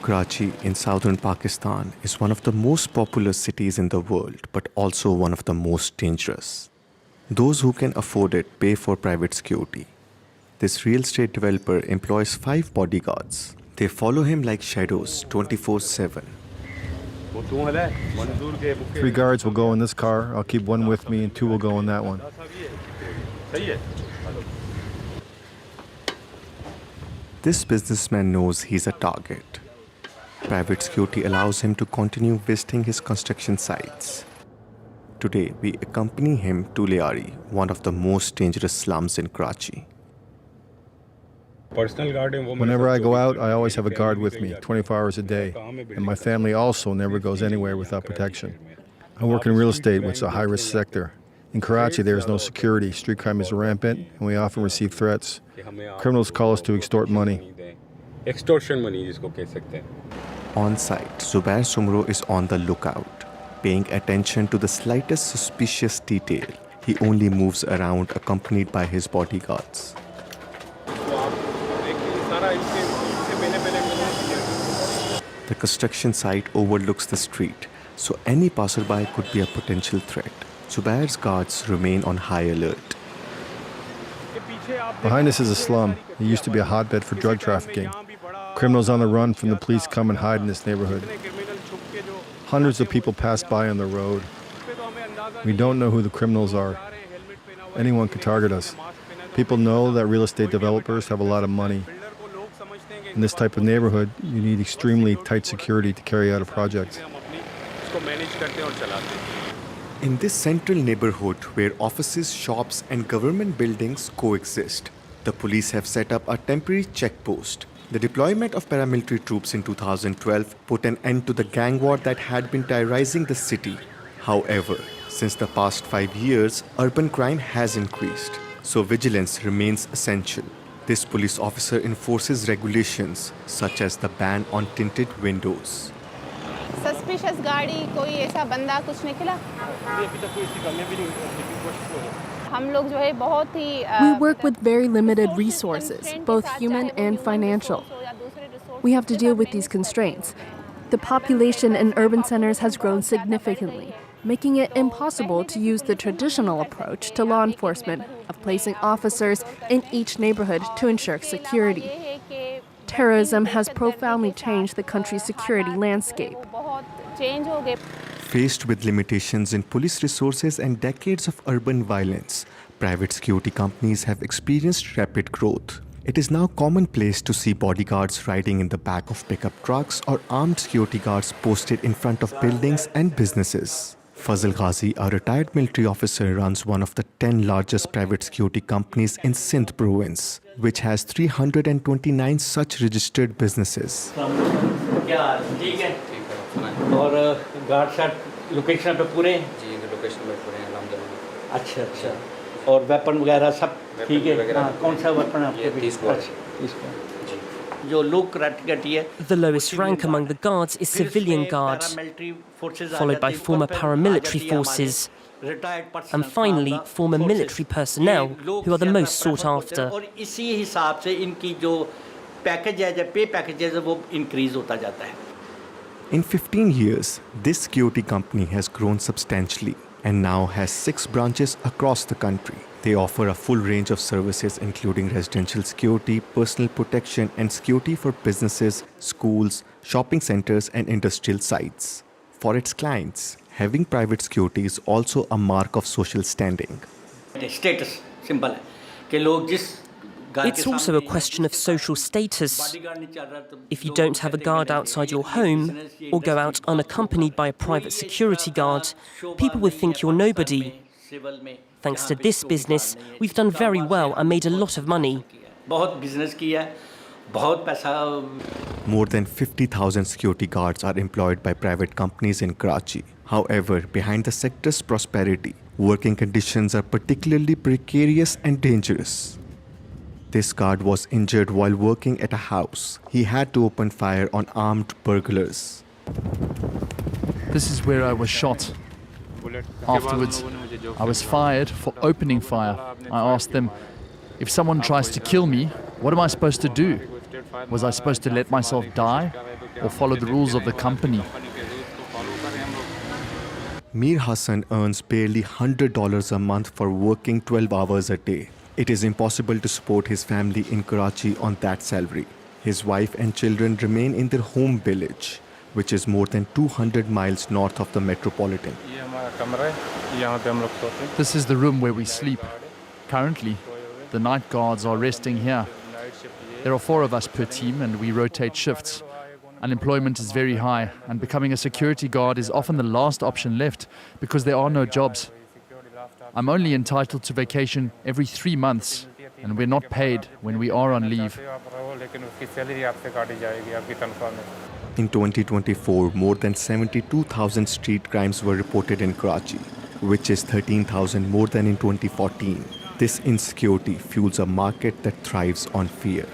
Karachi in southern Pakistan is one of the most populous cities in the world, but also one of the most dangerous. Those who can afford it pay for private security. This real estate developer employs 5 bodyguards. They follow him like shadows 24/7. 3 guards will go in this car. I'll keep 1 with me and 2 will go in that one. This businessman knows he's a target. Private security allows him to continue visiting his construction sites. Today, we accompany him to Liari, one of the most dangerous slums in Karachi. Whenever I go out, I always have a guard with me, 24 hours a day. And my family also never goes anywhere without protection. I work in real estate, which is a high-risk sector. In Karachi, there is no security. Street crime is rampant, and we often receive threats. Criminals call us to extort money. Extortion money, jisko keh sakte hain. On site, Zubair Sumro is on the lookout, paying attention to the slightest suspicious detail. He only moves around accompanied by his bodyguards. The construction site overlooks the street, so any passerby could be a potential threat. Zubair's guards remain on high alert. Behind us is a slum. It used to be a hotbed for drug trafficking. Criminals on the run from the police come and hide in this neighborhood. Hundreds of people pass by on the road. We don't know who the criminals are. Anyone could target us. People know that real estate developers have a lot of money. In this type of neighborhood, you need extremely tight security to carry out a project. In this central neighborhood where offices, shops and government buildings coexist, the police have set up a temporary checkpost. The deployment of paramilitary troops in 2012 put an end to the gang war that had been terrorizing the city. However, since the past 5 years, urban crime has increased, so vigilance remains essential. This police officer enforces regulations such as the ban on tinted windows. Suspicious गाड़ी कोई ऐसा बंदा कुछ निकला अभी तक कोई ऐसी कामयाबी नहीं हुई हम लोग जो है बहुत ही We work with very limited resources, both human and financial. We have to deal with these constraints. The population in urban centers has grown significantly, making it impossible to use the traditional approach to law enforcement of placing officers in each neighborhood to ensure security. Terrorism has profoundly changed the country's security landscape. Faced with limitations in police resources and decades of urban violence, private security companies have experienced rapid growth. It is now commonplace to see bodyguards riding in the back of pickup trucks or armed security guards posted in front of buildings and businesses. Fazal Ghazi, a retired military officer, runs one of the 10 largest private security companies in Sindh province, which has 329 such registered businesses. और guard shot location पे पूरे जी location पे पूरे हैं अल्हम्दुलिल्लाह अच्छा अच्छा और वेपन वगैरह सब ठीक है हाँ कौन सा वेपन आपके पास जो लोग कैटेगरी है The lowest rank among the guards is civilian guard, followed by former paramilitary forces, and finally former military personnel, who are the most sought after. और इसी हिसाब से इनकी जो पैकेज है जो पे पैकेज है वो इंक्रीज होता जाता है. In 15 years, this security company has grown substantially and now has 6 branches across the country. They offer a full range of services including residential security, personal protection and security for businesses, schools, shopping centers and industrial sites. For its clients, having private security is also a mark of social standing. Status simple है कि लोग जिस It's also a question of social status. If you don't have a guard outside your home or go out unaccompanied by a private security guard, people will think you're nobody. Thanks to this business, we've done very well and made a lot of money. More than 50,000 security guards are employed by private companies in Karachi. However, behind the sector's prosperity, working conditions are particularly precarious and dangerous. This guard was injured while working at a house. He had to open fire on armed burglars. This is where I was shot. Afterwards, I was fired for opening fire. I asked them, if someone tries to kill me, what am I supposed to do? Was I supposed to let myself die? or follow the rules of the company. Mir Hassan earns barely $100 a month for working 12 hours a day. It is impossible to support his family in Karachi on that salary. His wife and children remain in their home village, which is more than 200 miles north of the metropolitan. This is the room where we sleep. Currently, the night guards are resting here. There are 4 of us per team and we rotate shifts. Unemployment is very high and becoming a security guard is often the last option left because there are no jobs. I'm only entitled to vacation every 3 months and we're not paid when we are on leave. In 2024, more than 72,000 street crimes were reported in Karachi, which is 13,000 more than in 2014. This insecurity fuels a market that thrives on fear.